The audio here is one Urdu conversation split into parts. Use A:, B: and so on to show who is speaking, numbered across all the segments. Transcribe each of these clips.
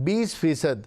A: 20%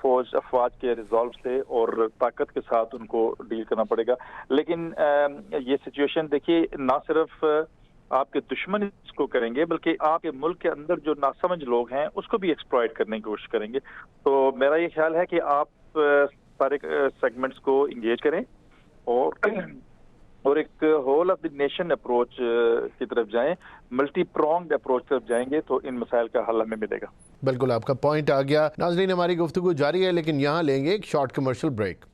B: فوج افواج کے ریزالو سے اور طاقت کے ساتھ ان کو ڈیل کرنا پڑے گا. لیکن یہ سچویشن دیکھیے نہ صرف آپ کے دشمن اس کو کریں گے بلکہ آپ کے ملک کے اندر جو ناسمجھ لوگ ہیں اس کو بھی ایکسپلائٹ کرنے کی کوشش کریں گے. تو میرا یہ خیال ہے کہ آپ سارے سیگمنٹس کو انگیج کریں اور ایک whole of the nation approach کی طرف جائیں, ملٹی پرونگڈ اپروچ طرف جائیں گے تو ان مسائل کا حل ہمیں ملے گا.
A: بالکل آپ کا پوائنٹ آ گیا. ناظرین ہماری گفتگو جاری ہے لیکن یہاں لیں گے ایک short commercial break.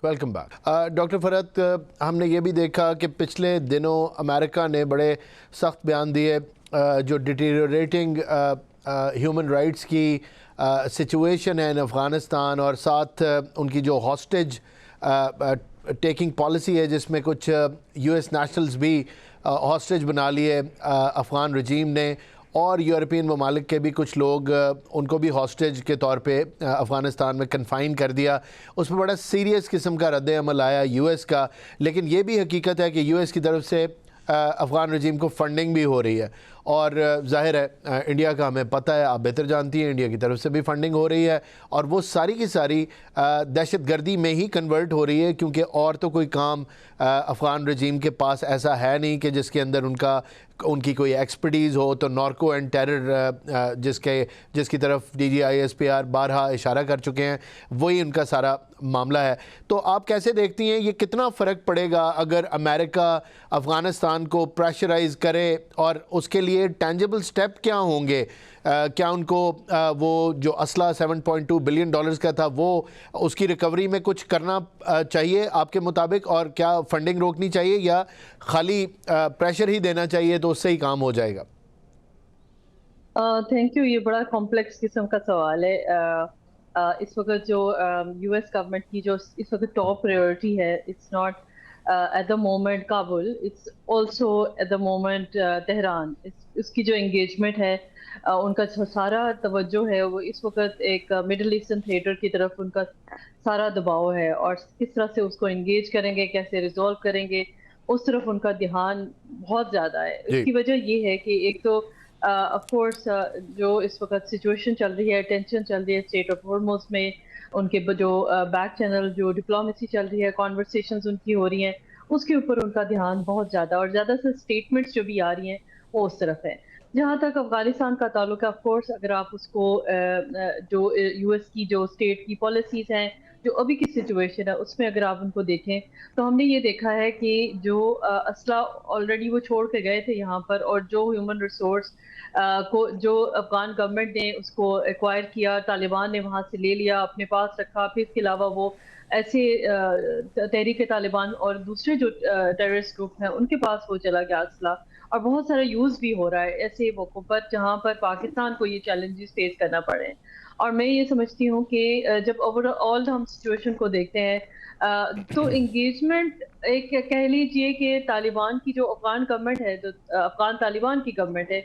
A: Welcome back. Doctor Farhat, ہم نے یہ بھی دیکھا کہ پچھلے دنوں امریکہ نے بڑے سخت بیان دیے جو ڈیٹیریوریٹنگ ہیومن رائٹس کی سچویشن ہے ان افغانستان, اور ساتھ ان کی جو ہاسٹیج ٹیکنگ پالیسی ہے جس میں کچھ یو ایس نیشنلز بھی ہاسٹیج بنا لیے افغان رجیم نے, اور یورپین ممالک کے بھی کچھ لوگ ان کو بھی ہاسٹیج کے طور پہ افغانستان میں کنفائن کر دیا. اس میں بڑا سیریس قسم کا رد عمل آیا یو ایس کا. لیکن یہ بھی حقیقت ہے کہ یو ایس کی طرف سے افغان رجیم کو فنڈنگ بھی ہو رہی ہے, اور ظاہر ہے انڈیا کا ہمیں پتہ ہے, آپ بہتر جانتی ہیں, انڈیا کی طرف سے بھی فنڈنگ ہو رہی ہے, اور وہ ساری کی ساری دہشت گردی میں ہی کنورٹ ہو رہی ہے, کیونکہ اور تو کوئی کام افغان رجیم کے پاس ایسا ہے نہیں کہ جس کے اندر ان کی کوئی ایکسپرٹیز ہو. تو نارکو اینڈ ٹیرر جس کی طرف D G I S P R بارہا اشارہ کر چکے ہیں, وہی ان کا سارا معاملہ ہے. تو آپ کیسے دیکھتی ہیں یہ کتنا فرق پڑے گا اگر امریکہ افغانستان کو پریشرائز کرے, اور اس کے لیے ٹینجبل سٹیپ کیا ہوں گے؟ کیا ان کو وہ جو اسلحہ $7.2 بلین کا تھا وہ اس کی ریکوری میں کچھ کرنا چاہیے آپ کے مطابق, اور کیا فنڈنگ روکنی چاہیے یا خالی پریشر ہی دینا چاہیے تو اس سے ہی کام ہو جائے گا؟
C: Thank you. یہ بڑا کمپلیکس قسم کا سوال ہے. اس وقت جو یو ایس گورنمنٹ کی جو اس وقت ٹاپ پریورٹی ہے, it's not at the moment Kabul, it's also at the moment Tehran. اس کی جو انگیجمنٹ ہے, ان کا سارا توجہ ہے وہ اس وقت ایک مڈل ایسٹرن تھیٹر کی طرف ان کا سارا دباؤ ہے, اور کس طرح سے اس کو انگیج کریں گے, کیسے ریزالو کریں گے, اس طرف ان کا دھیان بہت زیادہ ہے. اس کی وجہ یہ ہے کہ ایک تو آف کورس جو اس وقت سچویشن چل رہی ہے, ٹینشن چل رہی ہے اسٹیٹ آف ہارموز میں, ان کے جو بیک چینل جو ڈپلومیسی چل رہی ہے, کانورسیشنز ان کی ہو رہی ہیں, اس کے اوپر ان کا دھیان بہت زیادہ, اور زیادہ سے اسٹیٹمنٹس جو بھی آ رہی ہیں وہ اس طرف ہے. جہاں تک افغانستان کا تعلق ہے, آف کورس اگر آپ اس کو جو یو ایس کی جو اسٹیٹ کی پالیسیز ہیں, جو ابھی کی سچویشن ہے اس میں اگر آپ ان کو دیکھیں تو ہم نے یہ دیکھا ہے کہ جو اسلحہ آلریڈی وہ چھوڑ کے گئے تھے یہاں پر, اور جو ہیومن ریسورس کو جو افغان گورنمنٹ نے اس کو ایکوائر کیا, طالبان نے وہاں سے لے لیا, اپنے پاس رکھا, پھر اس کے علاوہ وہ ایسے تحریک طالبان اور دوسرے جو ٹیررسٹ گروپ ہیں ان کے پاس وہ چلا گیا اسلحہ, اور بہت سارا یوز بھی ہو رہا ہے ایسے موقعوں پر جہاں پر پاکستان کو یہ چیلنجز فیس کرنا پڑے. اور میں یہ سمجھتی ہوں کہ جب اوور آل ہم سچویشن کو دیکھتے ہیں تو انگیجمنٹ ایک کہہ لیجئے کہ طالبان کی جو افغان گورنمنٹ ہے, جو افغان طالبان کی گورنمنٹ ہے,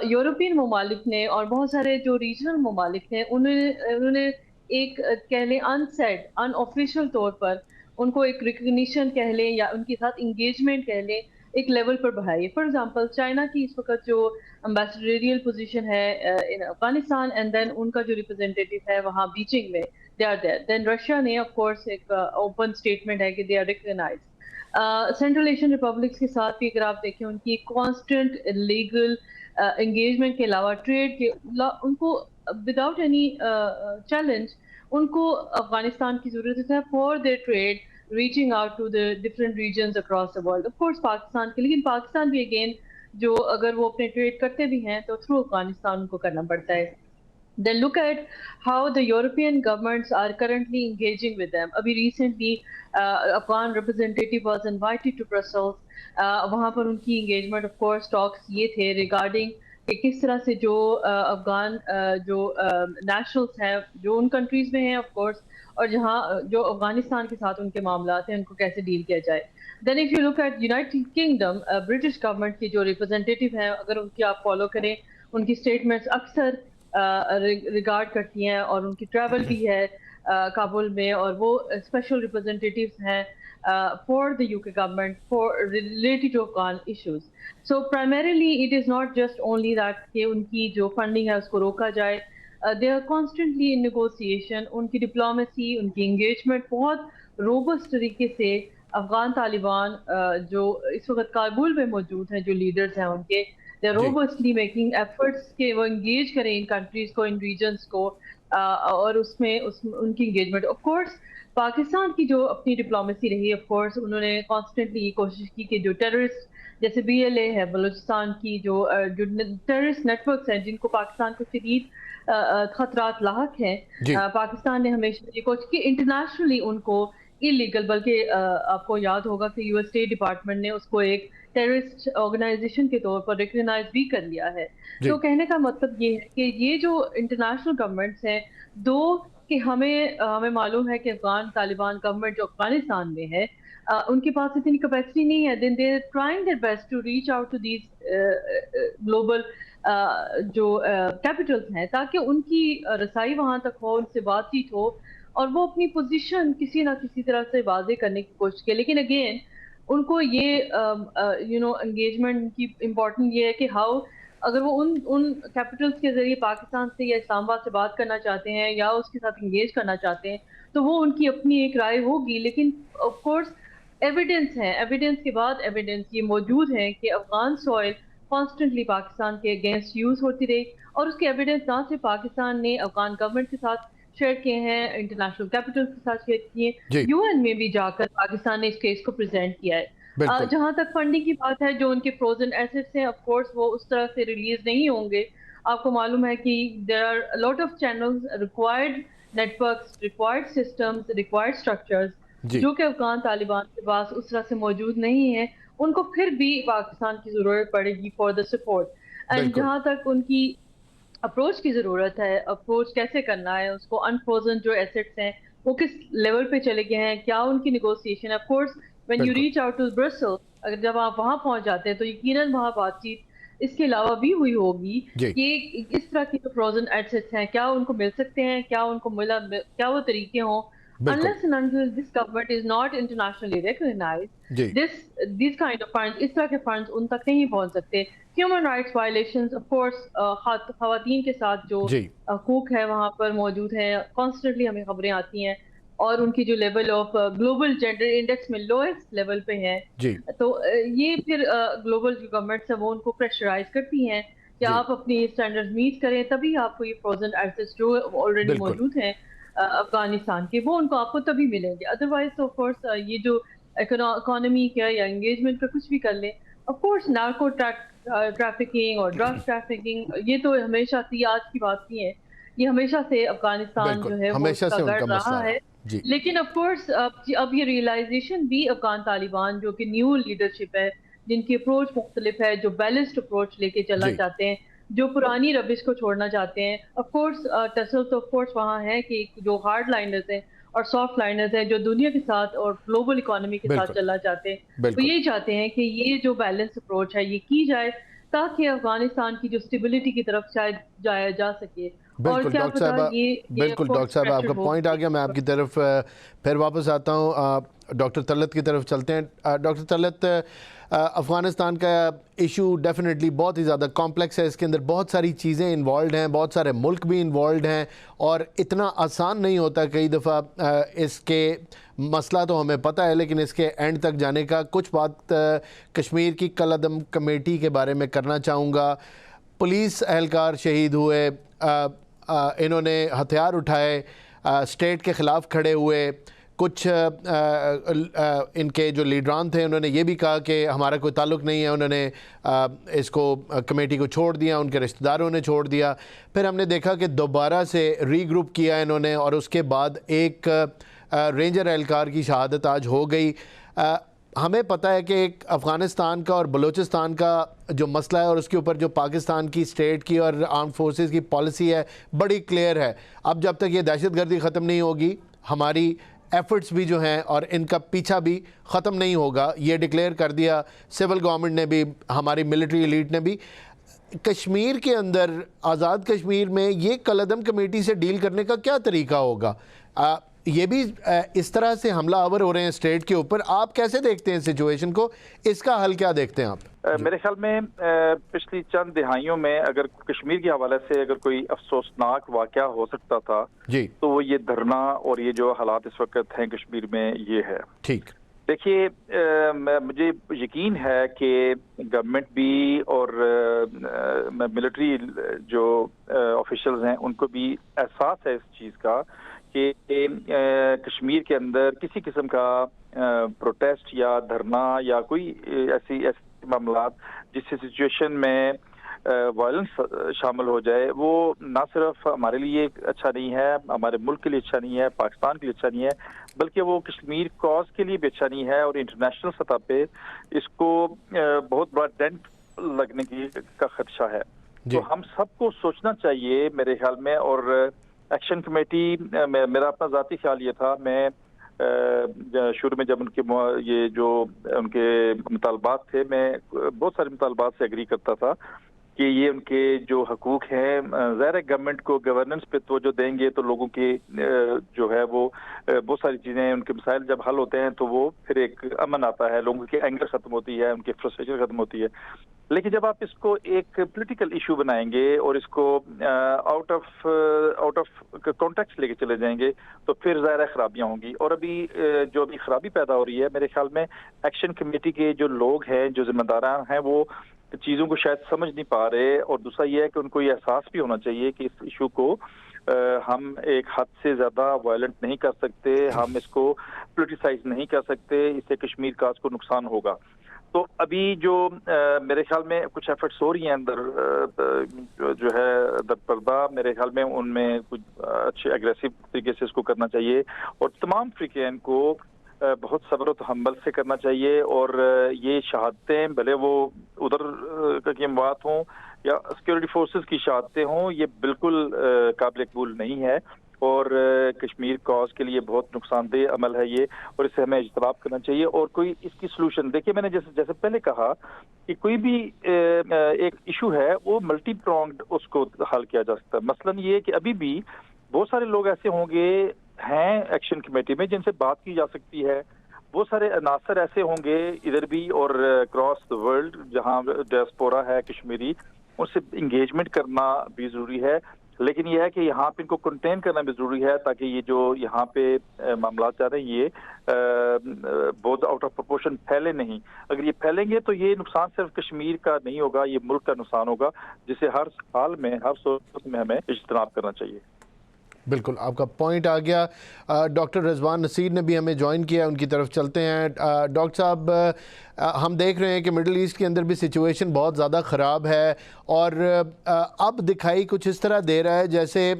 C: یورپین ممالک نے اور بہت سارے جو ریجنل ممالک ہیں انہوں نے ایک کہہ لیں ان سیڈ ان آفیشیل طور پر ان کو ایک ریکگنیشن کہہ لیں یا ان کے ساتھ انگیجمنٹ کہہ لیں ایک لیول پر بڑھائی. فار ایگزامپل چائنا کی اس وقت جو امبیسڈریل پوزیشن ہے ان افغانستان, اینڈ دین ان کا جو ریپرزینٹیٹو ہے وہاں بیجنگ میں, they are there. Then Russia نے آف کورس ایک اوپن اسٹیٹمنٹ ہے کہ they are recognise. Central Asian republics کے ساتھ بھی اگر آپ دیکھیں ان کی کانسٹنٹ لیگل انگیجمنٹ کے علاوہ ٹریڈ کے ان کو وداؤٹ اینی چیلنج ان کو افغانستان کی ضرورت ہے for their trade reaching out to the different regions across the world. Of course Pakistan کے, لیکن پاکستان بھی اگین جو اگر وہ اپنے ٹریڈ کرتے بھی ہیں تو تھرو افغانستان کو کرنا پڑتا ہے. Then look at how the European governments are currently engaging with them. ابھی recently Afghan representative was invited to Brussels. وہاں پر ان کی engagement of course talks یہ تھے regarding کہ کس طرح سے جو افغان جو نیشنلز ہیں جو ان کنٹریز میں ہیں آف کورس، اور جہاں جو افغانستان کے ساتھ ان کے معاملات ہیں ان کو کیسے ڈیل کیا جائے. Then if you look at United Kingdom, British government کی جو ریپرزینٹیٹیو ہیں، اگر ان کی آپ فالو کریں، ان کی اسٹیٹمنٹس اکثر ریگارڈ کرتی ہیں، اور ان کی ٹریول بھی ہے کابل میں، اور وہ اسپیشل ریپرزینٹیٹیوز ہیں for the UK government for related to Afghan issues. So primarily it is not just only that کہ ان کی جو فنڈنگ ہے اس کو روکا جائے. They are constantly in negotiation. ان کی ڈپلومیسی، ان کی انگیجمنٹ بہت روبسٹ طریقے سے افغان طالبان جو اس وقت کابل میں موجود ہیں، جو لیڈرز ہیں ان کے، they are robustly making efforts کہ وہ انگیج کریں ان کنٹریز کو، ان ریجنز کو، اور اس میں ان کی انگیجمنٹ. آف کورس پاکستان کی جو اپنی ڈپلومیسی رہی، آف کورس انہوں نے کانسٹنٹلی یہ کوشش کی کہ جو ٹیررسٹ جیسے BLA ہے بلوچستان کی، جو ٹیررسٹ نیٹ ورکس ہیں جن کو پاکستان کو شدید خطرات لاحق ہیں، پاکستان نے ہمیشہ یہ کوشش کی انٹرنیشنلی ان کو اللیگل، بلکہ آپ کو یاد ہوگا کہ US اسٹیٹ ڈپارٹمنٹ نے اس کو ایک ٹیررسٹ آرگنائزیشن کے طور پر ریکگنائز بھی کر لیا ہے. تو کہنے کا مطلب یہ ہے کہ یہ جو انٹرنیشنل گورنمنٹس ہیں دو، کہ ہمیں معلوم ہے کہ افغان طالبان گورنمنٹ جو افغانستان میں ہے ان کے پاس اتنی کیپیسٹی نہیں ہے. Then they are trying their best to reach out to these global جو کیپٹلز ہیں، تاکہ ان کی رسائی وہاں تک ہو، ان سے بات چیت ہو، اور وہ اپنی پوزیشن کسی نہ کسی طرح سے واضح کرنے کی کوشش کرے. لیکن اگین ان کو یہ انگیجمنٹ کی امپورٹنٹ یہ ہے کہ ہاؤ، اگر وہ ان کیپٹلز کے ذریعے پاکستان سے یا اسلام آباد سے بات کرنا چاہتے ہیں یا اس کے ساتھ انگیج کرنا چاہتے ہیں تو وہ ان کی اپنی ایک رائے ہوگی. لیکن آف کورس ایویڈنس ہے، ایویڈنس کے بعد ایویڈنس یہ موجود ہے کہ افغان سوئل کانسٹنٹلی پاکستان کے اگینسٹ یوز ہوتی رہی، اور اس کے ایویڈنس نہ صرف پاکستان نے افغان گورنمنٹ کے ساتھ شیئر کیے ہیں، انٹرنیشنل کیپٹل کے ساتھ شیئر کیے، UN میں بھی جا کر پاکستان نے اس کیس کو پریزنٹ کیا ہے. جہاں تک فنڈنگ کی بات ہے، جو ان کے فروزن ایسٹس ہیں آف کورس وہ اس طرح سے ریلیز نہیں ہوں گے. آپ کو معلوم ہے کہ there are lot of channels required, networks required, systems required, structures جو کہ افغان طالبان کے پاس اس طرح سے موجود نہیں ہیں. ان کو پھر بھی پاکستان کی ضرورت پڑے گی فار دا سپورٹ. اینڈ جہاں تک ان کی اپروچ کی ضرورت ہے، اپروچ کیسے کرنا ہے، اس کو انفروزن جو ایسٹس ہیں وہ کس لیول پہ چلے گئے ہیں، کیا ان کی negotiation. Of course when you reach out to Brussels، اگر جب آپ وہاں پہنچ جاتے ہیں تو یقیناً وہاں بات چیت اس کے علاوہ بھی ہوئی ہوگی کہ اس طرح کی جو فروزن ایسٹس ہیں کیا ان کو مل سکتے ہیں، کیا ان کو ملا، کیا وہ طریقے ہوں. Unless and until this government is not internationally recognized, these kind of funds، اس طرح کے فنڈز ان تک نہیں پہنچ سکتے. Human rights violations of course, خواتین کے ساتھ جو حقوق ہے وہاں پر موجود ہیں، کانسٹنٹلی ہمیں خبریں آتی ہیں، اور ان کی جو level of global gender index میں لوئسٹ لیول پہ ہیں. تو یہ پھر گلوبل جو گورنمنٹس ہیں وہ ان کو پریشرائز کرتی ہیں کہ آپ اپنی اسٹینڈرڈ میٹ کریں، تبھی آپ کو یہ فروزن ایسٹس جو آلریڈی موجود ہیں افغانستان کے، وہ ان کو آپ کو تبھی ملیں گے. ادروائز تو آف کورس یہ جو اکانومی کا یا انگیجمنٹ کا کچھ بھی کر لیں، آف کورس نارکو ٹریفکنگ اور ڈرگ ٹریفکنگ یہ تو ہمیشہ سے، آج کی بات نہیں ہے، یہ ہمیشہ سے افغانستان جو ہے وہ گڑ رہا ہے. لیکن آف کورس اب یہ ریئلائزیشن بھی افغان طالبان جو کہ نیو لیڈرشپ ہے، جن کی اپروچ مختلف ہے، جو بیلنسڈ اپروچ لے کے چلنا چاہتے ہیں، جو پرانی ربش کو چھوڑنا چاہتے ہیں. آف کورس ٹسل تو آف کورس وہاں ہے کہ جو ہارڈ لائنرز ہیں اور سافٹ لائنرز ہیں جو دنیا کے ساتھ اور گلوبل اکانومی کے ساتھ چلنا چاہتے ہیں، وہ یہی چاہتے ہیں کہ یہ جو بیلنس اپروچ ہے یہ کی جائے تاکہ افغانستان کی جو اسٹیبلٹی کی طرف شاید جایا جا سکے.
A: بالکل ڈاکٹر صاحبہ، بالکل ڈاکٹر صاحبہ آپ کا پوائنٹ آ گیا. میں آپ کی طرف پھر واپس آتا ہوں، ڈاکٹر طلعت کی طرف چلتے ہیں. ڈاکٹر طلعت، افغانستان کا ایشو ڈیفینیٹلی بہت ہی زیادہ کمپلیکس ہے، اس کے اندر بہت ساری چیزیں انوالوڈ ہیں، بہت سارے ملک بھی انوالوڈ ہیں، اور اتنا آسان نہیں ہوتا. کئی دفعہ اس کے مسئلہ تو ہمیں پتہ ہے لیکن اس کے اینڈ تک جانے کا. کچھ بات کشمیر کی کالعدم کمیٹی کے بارے میں کرنا چاہوں گا. پولیس اہلکار شہید ہوئے، انہوں نے ہتھیار اٹھائے، اسٹیٹ کے خلاف کھڑے ہوئے. کچھ ان کے جو لیڈران تھے انہوں نے یہ بھی کہا کہ ہمارا کوئی تعلق نہیں ہے، انہوں نے اس کو کمیٹی کو چھوڑ دیا، ان کے رشتہ داروں نے چھوڑ دیا. پھر ہم نے دیکھا کہ دوبارہ سے ری گروپ کیا انہوں نے، اور اس کے بعد ایک رینجر اہلکار کی شہادت آج ہو گئی. ہمیں پتہ ہے کہ ایک افغانستان کا اور بلوچستان کا جو مسئلہ ہے اور اس کے اوپر جو پاکستان کی اسٹیٹ کی اور آرم فورسز کی پالیسی ہے بڑی کلیئر ہے. اب جب تک یہ دہشت گردی ختم نہیں ہوگی ہماری ایفرٹس بھی جو ہیں اور ان کا پیچھا بھی ختم نہیں ہوگا. یہ ڈکلیئر کر دیا سول گورنمنٹ نے بھی, ہماری ملٹری ایلیٹ نے بھی. کشمیر کے اندر, آزاد کشمیر میں یہ کالعدم کمیٹی سے ڈیل کرنے کا کیا طریقہ ہوگا؟ یہ بھی اس طرح سے حملہ آور ہو رہے ہیں اسٹیٹ کے اوپر. آپ کیسے دیکھتے ہیں سچویشن کو, اس کا حل کیا دیکھتے ہیں آپ؟
B: میرے خیال میں پچھلی چند دہائیوں میں اگر کشمیر کے حوالے سے اگر کوئی افسوسناک واقعہ ہو سکتا تھا
A: جی
B: تو وہ یہ دھرنا اور یہ جو حالات اس وقت ہیں کشمیر میں یہ ہے.
A: ٹھیک,
B: دیکھیے مجھے یقین ہے کہ گورنمنٹ بھی اور ملٹری جو آفیشلز ہیں ان کو بھی احساس ہے اس چیز کا کہ کشمیر کے اندر کسی قسم کا پروٹیسٹ یا دھرنا یا کوئی ایسی معاملات جس سے سچویشن میں وائلنس شامل ہو جائے وہ نہ صرف ہمارے لیے اچھا نہیں ہے, ہمارے ملک کے لیے اچھا نہیں ہے, پاکستان کے لیے اچھا نہیں ہے, بلکہ وہ کشمیر کاز کے لیے بھی اچھا نہیں ہے. اور انٹرنیشنل سطح پہ اس کو بہت بڑا ڈینٹ لگنے کا خدشہ ہے. تو ہم سب کو سوچنا چاہیے میرے خیال میں. اور ایکشن کمیٹی, میرا اپنا ذاتی خیال یہ تھا, میں شروع میں جب ان کے یہ جو ان کے مطالبات تھے میں بہت سارے مطالبات سے ایگری کرتا تھا کہ یہ ان کے جو حقوق ہیں ظاہر ہے گورنمنٹ کو گورننس پہ توجہ دیں گے تو لوگوں کی جو ہے وہ بہت ساری چیزیں, ان کے مسائل جب حل ہوتے ہیں تو وہ پھر ایک امن آتا ہے, لوگوں کی اینگر ختم ہوتی ہے, ان کی فرسٹریشن ختم ہوتی ہے. لیکن جب آپ اس کو ایک پولیٹیکل ایشو بنائیں گے اور اس کو آؤٹ آف کانٹیکسٹ لے کے چلے جائیں گے تو پھر ظاہر خرابیاں ہوں گی. اور ابھی جو ابھی خرابی پیدا ہو رہی ہے میرے خیال میں ایکشن کمیٹی کے جو لوگ ہیں, جو ذمہ داران ہیں, وہ چیزوں کو شاید سمجھ نہیں پا رہے. اور دوسرا یہ ہے کہ ان کو یہ احساس بھی ہونا چاہیے کہ اس ایشو کو ہم ایک حد سے زیادہ وائلنٹ نہیں کر سکتے, ہم اس کو پولیٹیسائز نہیں کر سکتے, اس سے کشمیر کاز کو نقصان ہوگا. تو ابھی جو میرے خیال میں کچھ ایفرٹس ہو رہی ہیں اندر جو ہے در پردہ, میرے خیال میں ان میں کچھ اچھے اگریسو طریقے سے اس کو کرنا چاہیے اور تمام فریقین کو بہت صبر و تحمل سے کرنا چاہیے. اور یہ شہادتیں بھلے وہ ادھر کی اموات ہوں یا سیکورٹی فورسز کی شہادتیں ہوں, یہ بالکل قابل قبول نہیں ہے اور کشمیر کاز کے لیے بہت نقصان دہ عمل ہے یہ, اور اس سے ہمیں اجتناب کرنا چاہیے. اور کوئی اس کی سلوشن, دیکھیے میں نے جیسے پہلے کہا کہ کوئی بھی ایک ایشو ہے وہ ملٹی پرونگڈ اس کو حل کیا جا سکتا ہے. مثلاً یہ کہ ابھی بھی بہت سارے لوگ ایسے ہوں گے ہیں ایکشن کمیٹی میں جن سے بات کی جا سکتی ہے, بہت سارے عناصر ایسے ہوں گے ادھر بھی اور اکراس دا ورلڈ جہاں ڈائسپورا ہے کشمیری, ان سے انگیجمنٹ کرنا بھی ضروری ہے. لیکن یہ ہے کہ یہاں پہ ان کو کنٹین کرنا بھی ضروری ہے تاکہ یہ جو یہاں پہ معاملات چل رہے ہیں یہ بہت آؤٹ آف پروپورشن پھیلے نہیں. اگر یہ پھیلیں گے تو یہ نقصان صرف کشمیر کا نہیں ہوگا, یہ ملک کا نقصان ہوگا, جسے ہر حال میں ہر صورت میں ہمیں اجتناب کرنا چاہیے.
A: بالکل آپ کا پوائنٹ آ گیا. ڈاکٹر رضوان نصیر نے بھی ہمیں جوائن کیا, ان کی طرف چلتے ہیں. ڈاکٹر صاحب, ہم دیکھ رہے ہیں کہ مڈل ایسٹ کے اندر بھی سچویشن بہت زیادہ خراب ہے اور اب دکھائی کچھ اس طرح دے رہا ہے جیسے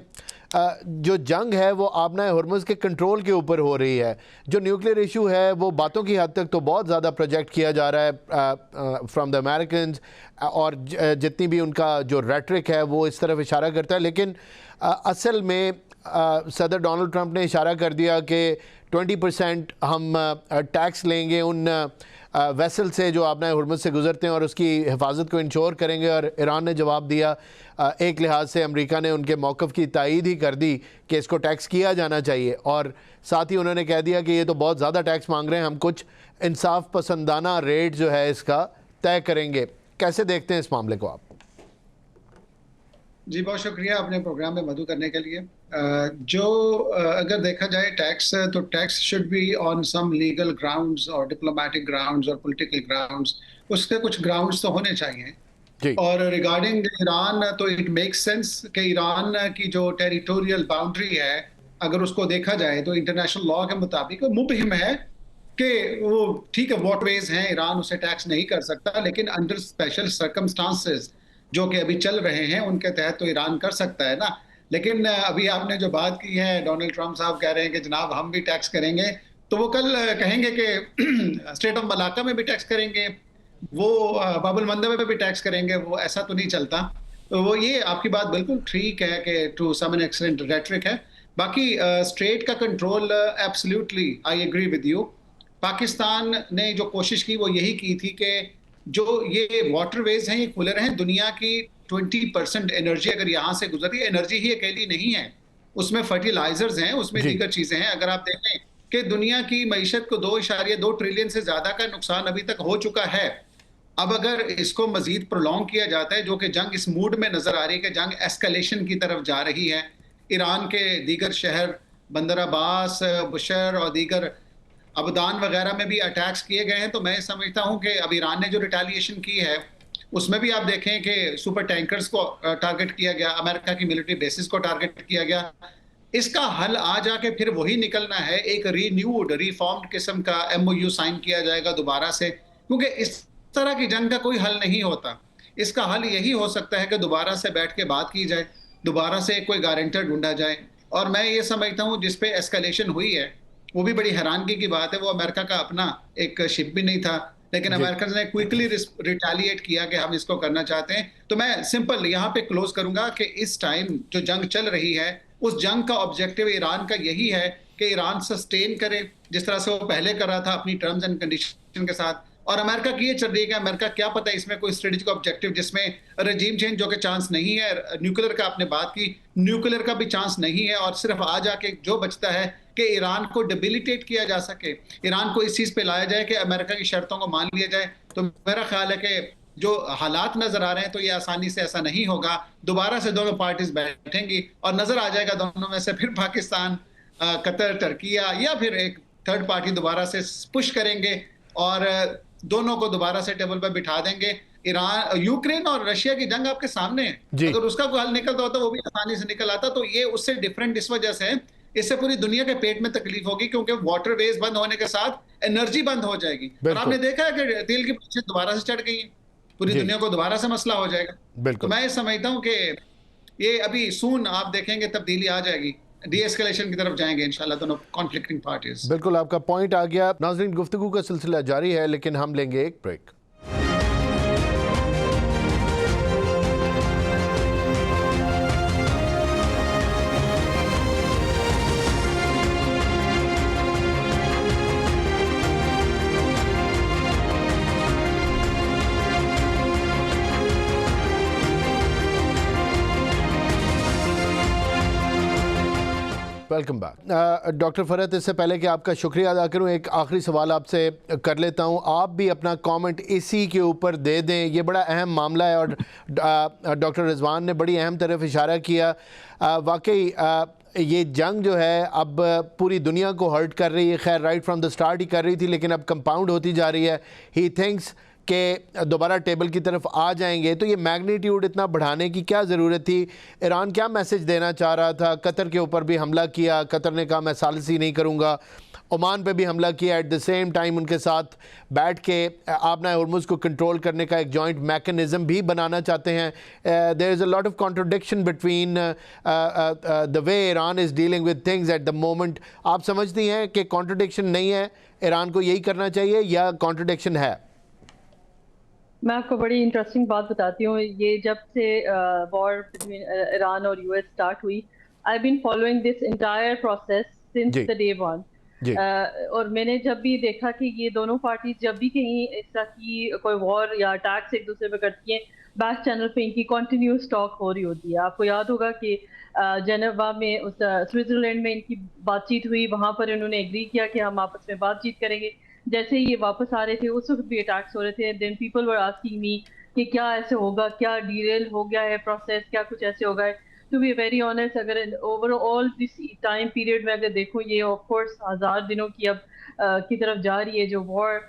A: جو جنگ ہے وہ آبنائے ہرمز کے کنٹرول کے اوپر ہو رہی ہے. جو نیوکلیئر ایشو ہے وہ باتوں کی حد تک تو بہت زیادہ پروجیکٹ کیا جا رہا ہے فرام دا امریکنز, اور جتنی بھی ان کا جو ریٹرک ہے وہ اس طرف اشارہ کرتا ہے. لیکن اصل میں صدر ڈونلڈ ٹرمپ نے اشارہ کر دیا کہ 20% ہم ٹیکس لیں گے ان ویسل سے جو آبنائے ہرمز سے گزرتے ہیں اور اس کی حفاظت کو انشور کریں گے. اور ایران نے جواب دیا, ایک لحاظ سے امریکہ نے ان کے موقف کی تائید ہی کر دی کہ اس کو ٹیکس کیا جانا چاہیے, اور ساتھ ہی انہوں نے کہہ دیا کہ یہ تو بہت زیادہ ٹیکس مانگ رہے ہیں, ہم کچھ انصاف پسندانہ ریٹ جو ہے اس کا طے کریں گے. کیسے دیکھتے ہیں اس معاملے کو آپ؟
D: جی بہت شکریہ اپنے پروگرام میں مدعو کرنے کے لیے. جو اگر دیکھا جائے ٹیکس, تو tax should be on some legal grounds اور ڈپلومیٹک گراؤنڈز اور پولیٹیکل گراؤنڈز, اس کے کچھ گراؤنڈز تو ہونے چاہیے. اور ریگارڈنگ ایران, تو اٹ میک سینس کہ ایران کی جو ٹیریٹوریل باؤنڈری ہے اگر اس کو دیکھا جائے تو انٹرنیشنل لاء کے مطابق مبہم ہے کہ وہ ٹھیک ہے واٹر ویز ہیں, ایران اسے ٹیکس نہیں کر سکتا, لیکن انڈر اسپیشل سرکمسٹانسز جو کہ ابھی چل رہے ہیں ان کے تحت تو ایران کر سکتا ہے نا. لیکن ابھی آپ نے جو بات کی ہے, ڈونلڈ ٹرمپ صاحب کہہ رہے ہیں کہ جناب ہم بھی ٹیکس کریں گے, تو وہ کل کہیں گے کہ اسٹیٹ آف ملاکا میں بھی ٹیکس کریں گے, وہ باب المندب میں بھی ٹیکس کریں گے. وہ ایسا تو نہیں چلتا. تو وہ یہ آپ کی بات بالکل ٹھیک ہے کہ to some an extent rhetoric ہے. باقی اسٹریٹ کا control absolutely I agree with you. Pakistan نے جو کوشش کی وہ یہی کی تھی کہ جو یہ واٹر ویز ہیں یہ کھلے رہیں. دنیا کی 20% انرجی اگر یہاں سے گزر رہی ہے, انرجی ہی اکیلی نہیں ہے, اس میں فرٹیلائزرز ہیں, اس میں دیگر چیزیں ہیں. اگر آپ دیکھیں کہ دنیا کی معیشت کو 2.2 ٹریلین سے زیادہ کا نقصان ابھی تک ہو چکا ہے. اب اگر اس کو مزید پرولونگ کیا جاتا ہے, جو کہ جنگ اس موڈ میں نظر آ رہی ہے کہ جنگ ایسکلیشن کی طرف جا رہی ہے, ایران کے دیگر شہر بندر عباس, بشر اور دیگر ابدان وغیرہ میں بھی اٹیکس کیے گئے ہیں, تو میں سمجھتا ہوں کہ اب ایران نے جو ریٹیلیشن کی ہے اس میں بھی آپ دیکھیں کہ سپر ٹینکرز کو ٹارگٹ کیا گیا, امریکہ کی ملٹری بیسز کو ٹارگٹ کیا گیا. اس کا حل آ جا کے پھر وہی نکلنا ہے, ایک رینیوڈ ریفارمڈ قسم کا MOU سائن کیا جائے گا دوبارہ سے, کیونکہ اس طرح کی جنگ کا کوئی حل نہیں ہوتا. اس کا حل یہی ہو سکتا ہے کہ دوبارہ سے بیٹھ کے بات کی جائے, دوبارہ سے کوئی گارنٹر ڈھونڈا جائے. اور میں یہ سمجھتا ہوں جس پہ ایسکلیشن ہوئی ہے وہ بھی بڑی حیرانگی کی بات ہے, وہ امریکہ کا اپنا ایک شپ بھی نہیں تھا, لیکن امریکن نے کوئکلی ریٹیلیٹ کیا کہ ہم اس کو کرنا چاہتے ہیں. تو میں سمپل یہاں پہ کلوز کروں گا کہ اس ٹائم جو جنگ چل رہی ہے اس جنگ کا آبجیکٹو ایران کا یہی ہے کہ ایران سسٹین کرے جس طرح سے وہ پہلے کر رہا تھا اپنی ٹرمز اینڈ کنڈیشن کے ساتھ. اور امریکہ کی یہ چل رہی ہے کہ امریکہ کیا پتہ اس میں کوئی اسٹریٹجک آبجیکٹو جس میں رجیم چینج جو کہ چانس نہیں ہے, نیوکلیر کا آپ نے بات کی, نیوکلیر کا بھی چانس نہیں ہے, اور صرف آ جا کے جو بچتا ہے کہ ایران کو ڈیبیلیٹیٹ کیا جا سکے, ایران کو اس چیز پہ لایا جائے کہ امریکہ کی شرطوں کو مان لیا جائے. تو میرا خیال ہے کہ جو حالات نظر آ رہے ہیں تو یہ آسانی سے ایسا نہیں ہوگا. دوبارہ سے دونوں پارٹیز بیٹھیں گی اور نظر آ جائے گا دونوں میں سے پھر پاکستان, قطر, ترکیہ یا پھر ایک تھرڈ پارٹی دوبارہ سے پش کریں گے اور دونوں کو دوبارہ سے ٹیبل پر بٹھا دیں گے. ایران, یوکرین اور رشیا کی جنگ آپ کے سامنے ہے, اگر اس کا کوئی حل نکلتا ہوتا وہ بھی آسانی سے نکل آتا. تو یہ اس سے ڈفرینٹ اس وجہ سے, اس سے پوری دنیا کے پیٹ میں تکلیف ہوگی کیونکہ واٹر ویز بند ہونے کے ساتھ انرجی بند ہو جائے گی. اور آپ نے دیکھا ہے کہ تیل کی قیمتیں دوبارہ سے چڑھ گئی ہیں, پوری دنیا کو دوبارہ سے مسئلہ ہو جائے گا. تو میں یہ سمجھتا ہوں کہ یہ ابھی سون آپ دیکھیں گے تبدیلی آ جائے گی, ڈی ایسکلیشن کی طرف جائیں گے انشاءاللہ دونوں کانفلکٹنگ پارٹیز.
A: بالکل آپ کا پوائنٹ آ گیا. ناظرین, گفتگو کا سلسلہ جاری ہے لیکن ہم لیں گے ایک بریک. Welcome back. ڈاکٹر فرحت, اس سے پہلے کہ آپ کا شکریہ ادا کروں, ایک آخری سوال آپ سے کر لیتا ہوں. آپ بھی اپنا کامنٹ اسی کے اوپر دے دیں, یہ بڑا اہم معاملہ ہے اور ڈاکٹر رضوان نے بڑی اہم طرف اشارہ کیا. واقعی یہ جنگ جو ہے اب پوری دنیا کو ہرٹ کر رہی ہے, خیر رائٹ فرام دا سٹارٹ ہی کر رہی تھی لیکن اب کمپاؤنڈ ہوتی جا رہی ہے. ہی تھنکس کہ دوبارہ ٹیبل کی طرف آ جائیں گے, تو یہ میگنیٹیوڈ اتنا بڑھانے کی کیا ضرورت تھی؟ ایران کیا میسج دینا چاہ رہا تھا؟ قطر کے اوپر بھی حملہ کیا, قطر نے کہا میں ثالثی نہیں کروں گا. عمان پہ بھی حملہ کیا, ایٹ دا سیم ٹائم ان کے ساتھ بیٹھ کے آبنائے ہرمز کو کنٹرول کرنے کا ایک جوائنٹ میکنزم بھی بنانا چاہتے ہیں. There is a lot of contradiction between the way Iran is dealing with things at the moment. آپ سمجھتی ہیں کہ کانٹرڈکشن نہیں ہے, ایران کو یہی کرنا چاہیے, یا کانٹرڈکشن ہے؟
C: میں آپ کو بڑی انٹرسٹنگ بات بتاتی ہوں. یہ جب سے وار بٹوین ایران اور US اسٹارٹ ہوئی, I been following this entire process since the day one. اور میں نے جب بھی دیکھا کہ یہ دونوں پارٹیز جب بھی کہیں اس طرح کی کوئی وار یا اٹیکس ایک دوسرے پہ کرتی ہیں, بیک چینل پہ ان کی کنٹینیوس ٹاک ہو رہی ہوتی ہے. آپ کو یاد ہوگا کہ جنیوا میں سوئٹزرلینڈ میں ان کی بات چیت ہوئی, وہاں پر انہوں نے ایگری کیا کہ ہم آپس میں بات چیت کریں گے. جیسے ہی یہ واپس آ رہے تھے اس وقت بھی اٹیکس ہو رہے تھے. Then people were asking me کہ کیا ایسے ہوگا, کیا ڈیریل ہو گیا ہے پروسیس, کیا کچھ ایسے ہوگا ہے. ٹو بی ویری آنیسٹ, اگر over all this time period میں اگر دیکھوں, یہ آف کورس 1000 دنوں کی اب کی طرف جا رہی ہے جو وار,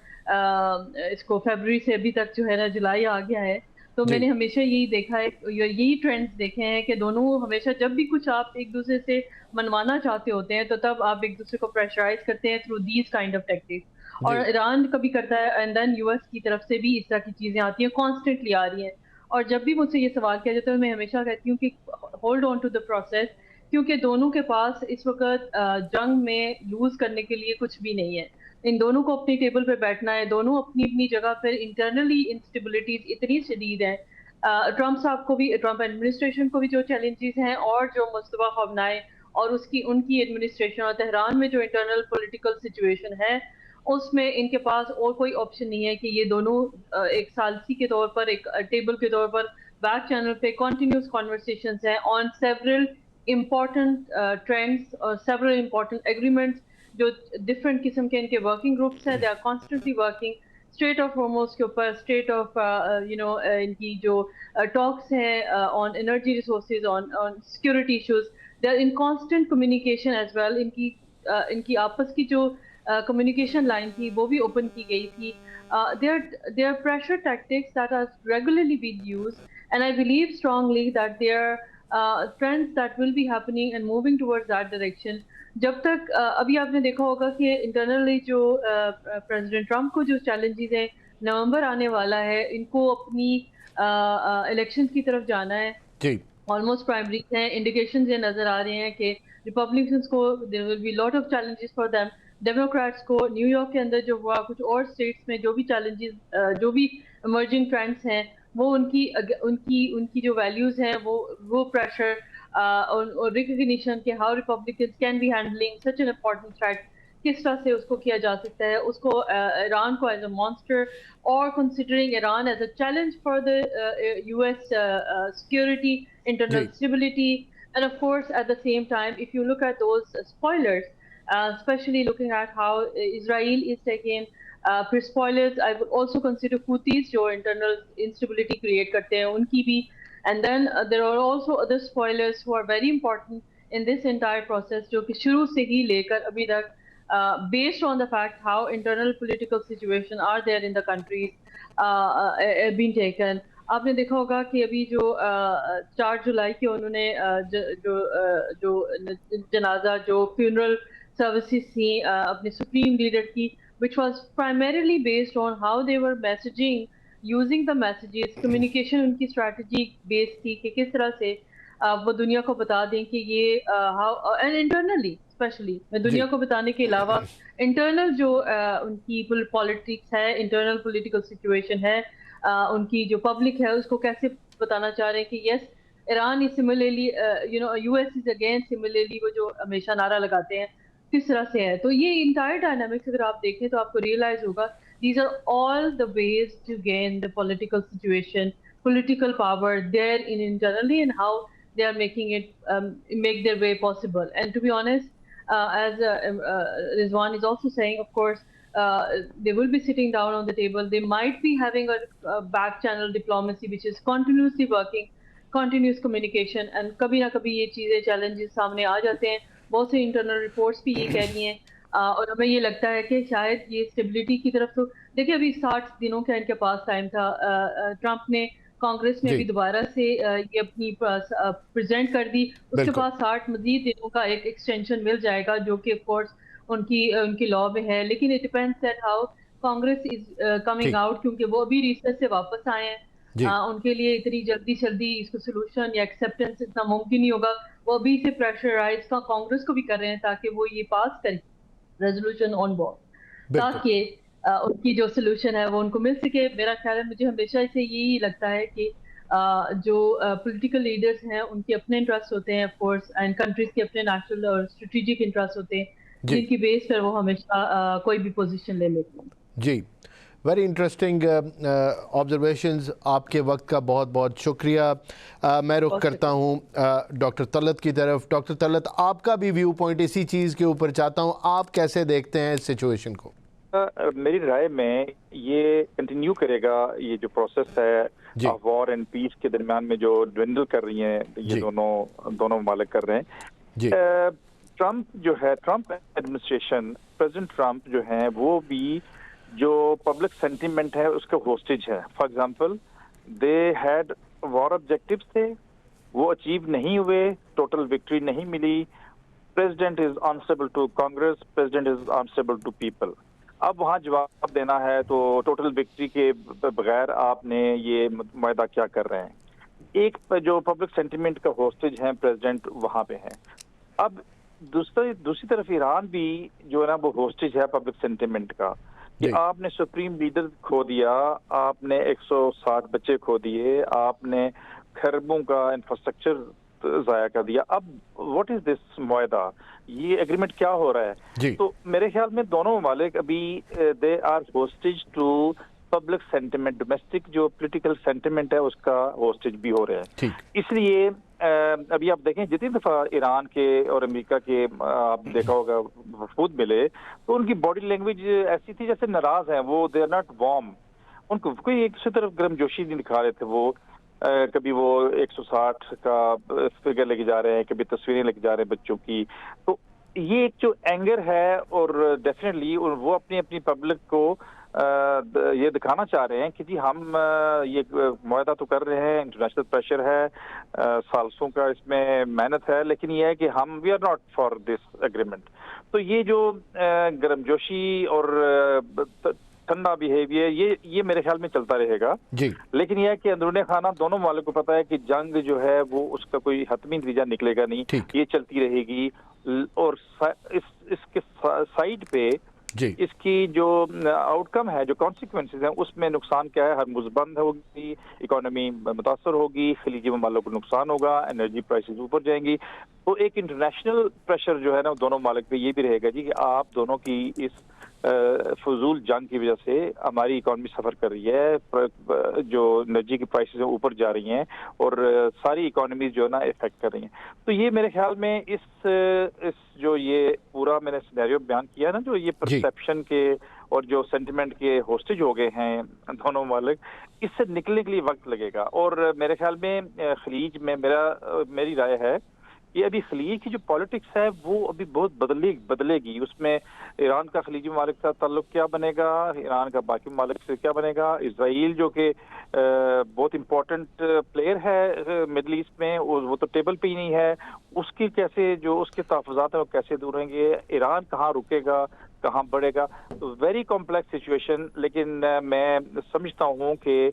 C: اس کو فیبرری سے ابھی تک جو ہے نا جولائی آ گیا ہے. تو میں نے ہمیشہ یہی دیکھا ہے, یہی ٹرینڈز دیکھے ہیں کہ دونوں ہمیشہ جب بھی کچھ آپ ایک دوسرے سے منوانا چاہتے ہوتے ہیں تو تب آپ ایک دوسرے کو پریشرائز کرتے ہیں through these kind of tactics. اور ایران کبھی کرتا ہے, اینڈ دین US کی طرف سے بھی اس طرح کی چیزیں آتی ہیں, کانسٹنٹلی آ رہی ہیں. اور جب بھی مجھ سے یہ سوال کیا جاتا ہے میں ہمیشہ کہتی ہوں کہ hold on to the process, کیونکہ دونوں کے پاس اس وقت جنگ میں لوز کرنے کے لیے کچھ بھی نہیں ہے. ان دونوں کو اپنی ٹیبل پہ بیٹھنا ہے. دونوں اپنی اپنی جگہ پہ انٹرنلی انسٹیبلٹیز اتنی شدید ہیں. ٹرمپ صاحب کو بھی, ٹرمپ ایڈمنسٹریشن کو بھی جو چیلنجز ہیں, اور جو مصطفیٰ خامنہئی اور ان کی ایڈمنسٹریشن اور تہران میں جو انٹرنل پولیٹیکل سچویشن ہے, اس میں ان کے پاس اور کوئی آپشن نہیں ہے کہ یہ دونوں ایک ثالثی کے طور پر, ایک ٹیبل کے طور پر بیک چینل پہ کنٹینیوس کنورسیشنز ہیں آن سیورل امپورٹنٹ ٹرینڈس اور سیورل امپورٹنٹ ایگریمنٹس. جو ڈفرینٹ قسم کے ان کے ورکنگ گروپس ہیں, they are constantly working strait of Hormuz کے اوپر, اسٹریٹ آف ان کی جو ٹاکس ہیں on energy resources, on security issues, they are in constant communication as well. ان کی آپس کی جو کمیونیکیشن لائن تھی وہ بھی اوپن کی گئی تھی. There are pressure tactics that are regularly being used, and I believe strongly that there are trends that will be happening and moving towards that direction. جب تک ابھی آپ نے دیکھا ہوگا کہ انٹرنلی جو پریزیڈنٹ ٹرمپ کو جو چیلنجز ہیں, نومبر آنے والا ہے, ان کو اپنی الیکشن کی طرف جانا ہے.
A: جی
C: آلموسٹ پرائمریز ہیں, انڈیکیشنز یہ نظر آ رہے ہیں کہ ریپبلکنس کو there will be lot of challenges for them. Democrats کو نیو یارک کے اندر جو ہوا, کچھ اور اسٹیٹس میں جو بھی چیلنجز, جو بھی ایمرجنگ ٹرینڈس ہیں, وہ ان کی جو ویلیوز ہیں وہ پریشر اور ریکگنیشن کہ how Republicans can be handling such an important threat, کس طرح سے اس کو کیا جا سکتا ہے, اس کو ایران کو ایز اے مانسٹر, اور considering Iran as a challenge for the U S security, internal stability, and of course at the same time if you look at those spoilers, especially looking at how Israel is taking پھر spoilers, I would also consider Houthis جو internal instability create کرتے ہیں ان کی بھی, and then there are also other spoilers who are very important in this entire process جو کہ شروع سے ہی لے کر ابھی تک based on the fact how internal political situation are there in the countries been taken. آپ نے دیکھا ہوگا کہ ابھی جو 4 جولائی کے انہوں نے جو جنازہ, جو فیونرل سروسز تھیں اپنے سپریم لیڈر کی, which was primarily based on how they were messaging, using the messages, communication ان کی strategy based تھی کہ کس طرح سے وہ دنیا کو بتا دیں کہ یہ and internally especially میں دنیا کو بتانے کے علاوہ internal جو ان کی politics ہے, internal political situation ہے ان کی جو پبلک ہے, اس کو کیسے بتانا چاہ رہے ہیں کہ yes Iran is similarly US is again similarly, وہ جو ہمیشہ نعرہ لگاتے ہیں کس طرح سے ہے. تو یہ انٹائر ڈائنامکس اگر آپ دیکھیں تو آپ کو ریئلائز ہوگا these are all the ways to gain the political situation, political power there in internally, and how they are making it make their way possible. And to be honest, as Rizwan is also saying, of course they will be sitting down on the table, they might be having a back channel diplomacy which is continuously working, continuous communication, and kabhi na kabhi یہ چیزیں challenges سامنے آ جاتے ہیں. بہت سے انٹرنل رپورٹس بھی یہ کہہ رہی ہیں, اور ہمیں یہ لگتا ہے کہ شاید یہ اسٹیبلٹی کی طرف, تو دیکھیں ابھی 60 دنوں کا ان کے پاس ٹائم تھا. ٹرمپ نے کانگریس میں بھی دوبارہ سے یہ اپنی پریزنٹ کر دی, اس کے بعد 60 مزید دنوں کا ایک ایکسٹینشن مل جائے گا جو کہ آف کورس ان کی لا میں ہے. لیکن it depends at how Congress is coming out, کیونکہ وہ ابھی ریسرچ سے واپس آئے ہیں. ان کے لیے اتنی جلدی اس کو سولوشن یا ایکسیپٹنس اتنا ممکن نہیں ہوگا. وہ ابھی سے پریشرائز کانگریس کو بھی کر رہے ہیں تاکہ وہ یہ پاس کریں ریزولوشن آن بورڈ, تاکہ ان کی جو سولوشن ہے وہ ان کو مل سکے. میرا خیال ہے, مجھے ہمیشہ سے یہی لگتا ہے کہ جو پولیٹیکل لیڈرز ہیں ان کے اپنے انٹرسٹ ہوتے ہیں, آف کورس, اینڈ کنٹریز کے اپنے نیشنل اور اسٹریٹجک انٹرسٹ ہوتے ہیں, جن کی بیس پر وہ ہمیشہ کوئی بھی پوزیشن لے لیتے ہیں.
A: جی, ویری انٹرسٹنگ آبزرویشنز. آپ کے وقت کا بہت بہت شکریہ. میں رخ کرتا ہوں ڈاکٹر طلعت کی طرف. ڈاکٹر طلعت, آپ کا بھی ویو پوائنٹ اسی چیز کے اوپر چاہتا ہوں, آپ کیسے دیکھتے ہیں اس سچویشن کو؟
B: میری رائے میں یہ کنٹینیو کرے گا, یہ جو پروسیس ہے وار اینڈ پیس کے درمیان میں جو ڈوینڈل کر رہی ہیں یہ دونوں ممالک کر رہے ہیں. ٹرمپ جو ہے, ٹرمپ ایڈمنسٹریشن, پریزیڈنٹ ٹرمپ جو ہیں وہ بھی جو پبلک سینٹیمنٹ ہے اس کا ہوسٹیج ہے. For example they had war objectives تھے, وہ اچیو نہیں ہوئے, ٹوٹل وکٹری نہیں ملی. President is answerable to Congress, president is answerable to people. اب وہاں جواب دینا ہے تو ٹوٹل وکٹری کے بغیر آپ نے یہ معاہدہ کیا کر رہے ہیں. ایک جو پبلک سینٹیمنٹ کا ہوسٹیج ہیں پریزیڈنٹ وہاں پہ ہیں. اب دوسری طرف ایران بھی جو ہے نا وہ ہوسٹیج ہے پبلک سینٹیمنٹ کا کہ آپ نے سپریم لیڈر کھو دیا, آپ نے 160 بچے کھو دیے, آپ نے خربوں کا انفراسٹرکچر ضائع کر دیا. اب واٹ از دس معاہدہ, یہ ایگریمنٹ کیا ہو رہا ہے؟ تو میرے خیال میں دونوں ممالک ابھی they are hostage to public sentiment, domestic جو پولیٹیکل سینٹیمنٹ ہے اس کا ہوسٹیج بھی ہو رہا ہے. اس لیے ابھی آپ دیکھیں جتنی دفعہ ایران کے اور امریکہ کے آپ دیکھا ہوگا وفود ملے تو ان کی باڈی لینگویج ایسی تھی جیسے ناراض ہیں وہ, دے آر ناٹ وارم. ان کو کوئی ایک دوسری طرف گرم جوشی نہیں دکھا رہے تھے. وہ کبھی وہ 160 کا فگر لے کے جا رہے ہیں, کبھی تصویریں لے کے جا رہے ہیں بچوں کی. تو یہ ایک جو اینگر ہے اور ڈیفینیٹلی وہ اپنی اپنی پبلک کو یہ دکھانا چاہ رہے ہیں کہ جی ہم یہ معاہدہ تو کر رہے ہیں, انٹرنیشنل پریشر ہے, سالسوں کا اس میں محنت ہے, لیکن یہ ہے کہ ہم we are not for this agreement. تو یہ جو گرم جوشی اور ٹھنڈا بیہیویئر یہ میرے خیال میں چلتا رہے گا. لیکن یہ ہے کہ اندرون خانہ دونوں ممالک کو پتا ہے کہ جنگ جو ہے وہ اس کا کوئی حتمی نتیجہ نکلے گا نہیں, یہ چلتی رہے گی. اور اس کے سائڈ پہ اس کی جو آؤٹ کم ہے, جو کانسیکوینسز ہیں, اس میں نقصان کیا ہے؟ ہرمز بند ہوگی, اکانومی متاثر ہوگی, خلیجی ممالک کو نقصان ہوگا, انرجی پرائسز اوپر جائیں گی. تو ایک انٹرنیشنل پریشر جو ہے نا دونوں ممالک پہ یہ بھی رہے گا جی کہ آپ دونوں کی اس فضول جنگ کی وجہ سے ہماری اکانومی سفر کر رہی ہے, جو انرجی کی پرائسز اوپر جا رہی ہیں اور ساری اکانومیز جو ہے نا افیکٹ کر رہی ہیں. تو یہ میرے خیال میں اس جو یہ پورا میں نے سینیریو بیان کیا نا, جو یہ پرسیپشن کے اور جو سینٹیمنٹ کے ہوسٹیج ہو گئے ہیں دونوں ممالک, اس سے نکلنے کے لیے وقت لگے گا. اور میرے خیال میں خلیج میں میری رائے ہے کہ ابھی خلیج کی جو پالیٹکس ہے وہ ابھی بہت بدلے گی. اس میں ایران کا خلیجی ممالک سے تعلق کیا بنے گا, ایران کا باقی ممالک سے کیا بنے گا, اسرائیل جو کہ بہت امپورٹنٹ پلیئر ہے مڈل ایسٹ میں, وہ تو ٹیبل پہ ہی نہیں ہے, اس کی کیسے جو اس کے تحفظات ہیں وہ کیسے دور رہیں گے, ایران کہاں رکے گا, کہاں بڑھے گا. Very complex situation. لیکن میں سمجھتا ہوں کہ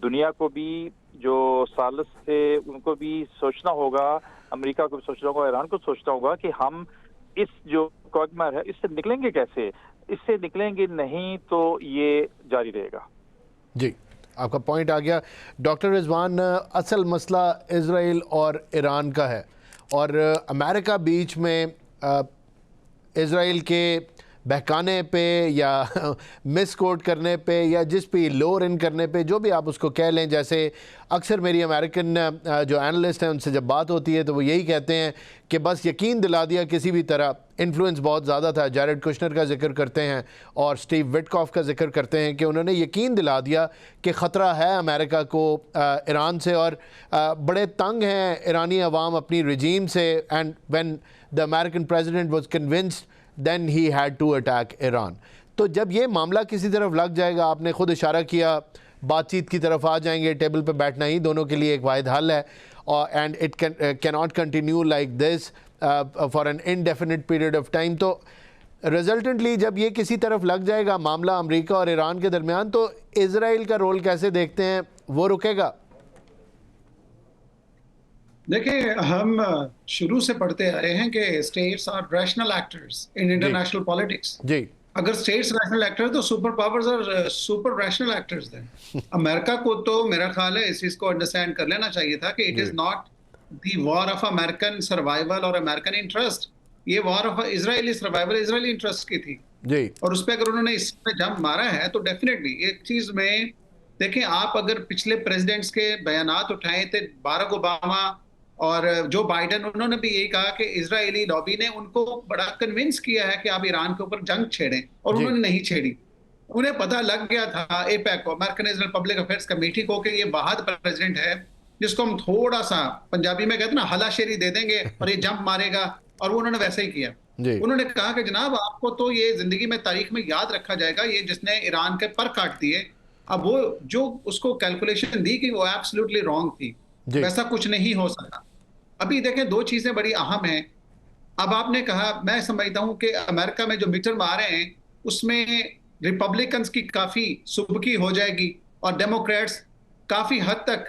B: دنیا کو بھی جو سالس سے ان کو بھی سوچنا ہوگا, امریکہ کو بھی سوچنا ہوگا, ایران کو سوچنا ہوگا کہ ہم اس جو کوگمر ہے اس سے نکلیں گے کیسے. اس سے نکلیں گے نہیں تو یہ جاری رہے گا.
A: جی آپ کا پوائنٹ آ گیا. ڈاکٹر رضوان, اصل مسئلہ اسرائیل اور ایران کا ہے اور امریکہ بیچ میں اسرائیل کے بہکانے پہ یا مس کوٹ کرنے پہ یا جس پہ لور ان کرنے پہ, جو بھی آپ اس کو کہہ لیں, جیسے اکثر میری امریکن جو انالسٹ ہیں ان سے جب بات ہوتی ہے تو وہ یہی کہتے ہیں کہ بس یقین دلا دیا کسی بھی طرح. انفلوئنس بہت زیادہ تھا, جیرڈ کشنر کا ذکر کرتے ہیں اور سٹیو وٹکاف کا ذکر کرتے ہیں کہ انہوں نے یقین دلا دیا کہ خطرہ ہے امریکہ کو ایران سے, اور بڑے تنگ ہیں ایرانی عوام اپنی رجیم سے. And when the American president was convinced then he had to attack Iran. تو جب یہ معاملہ کسی طرف لگ جائے گا, آپ نے خود اشارہ کیا بات چیت کی طرف آ جائیں گے, ٹیبل پہ بیٹھنا ہی دونوں کے لیے ایک واحد حل ہے, and it cannot continue like this for an indefinite period of time. تو ریزلٹنٹلی جب یہ کسی طرف لگ جائے گا معاملہ امریکہ اور ایران کے درمیان, تو اسرائیل کا رول کیسے دیکھتے ہیں, وہ رکے گا؟
D: دیکھیں, ہم شروع سے پڑھتے آ رہے ہیں کہ states are rational actors in international politics.
A: جی,
D: اگر اسٹیٹس ریشنل ایکٹر تو سپر پاورز اور سپر ریشنل ایکٹرز ہیں. امریکہ کو تو میرا خیال ہے اس چیز کو انڈرسٹینڈ کر لینا چاہیے تھا کہ it is not the war of American survival اور امریکن انٹرسٹ, یہ war of Israeli survival Israeli interest کی تھی. جی, اور اس پہ اگر انہوں نے اس پہ جمپ مارا ہے تو ڈیفینیٹلی ایک چیز میں دیکھیں, آپ اگر پچھلے پریزیڈنٹس کے بیانات اٹھائیں تھے, باراک اوباما اور جو بائیڈن, انہوں نے بھی یہی کہا کہ اسرائیلی لابی نے ان کو بڑا کنونس کیا ہے کہ آپ ایران کے اوپر جنگ چھیڑیں, اور انہوں نے نہیں چھیڑی. انہیں پتہ لگ گیا تھا ایپیک کو, امریکن اسرائیل پبلک افیئرس کمیٹی کو, کہ یہ واحد پریزیڈنٹ ہے جس کو ہم تھوڑا سا پنجابی میں کہتے ہیں نا ہلا شیری دے دیں گے اور یہ جمپ مارے گا, اور وہ انہوں نے ویسے ہی کیا. انہوں نے کہا کہ جناب آپ کو تو یہ زندگی میں تاریخ میں یاد رکھا جائے گا, یہ جس نے ایران کے پر کاٹ دیے. اب وہ جو اس کو کیلکولیشن دی کہ وہ ایبسلیوٹلی رانگ تھی, ویسا کچھ نہیں ہو سکا. ابھی دیکھیں دو چیزیں بڑی اہم ہیں. اب آپ نے کہا, میں سمجھتا ہوں کہ امریکہ میں جو مڈ ٹرم آ رہے ہیں اس میں ریپبلکنز کی کافی سبکی ہو جائے گی اور ڈیموکریٹس کافی حد تک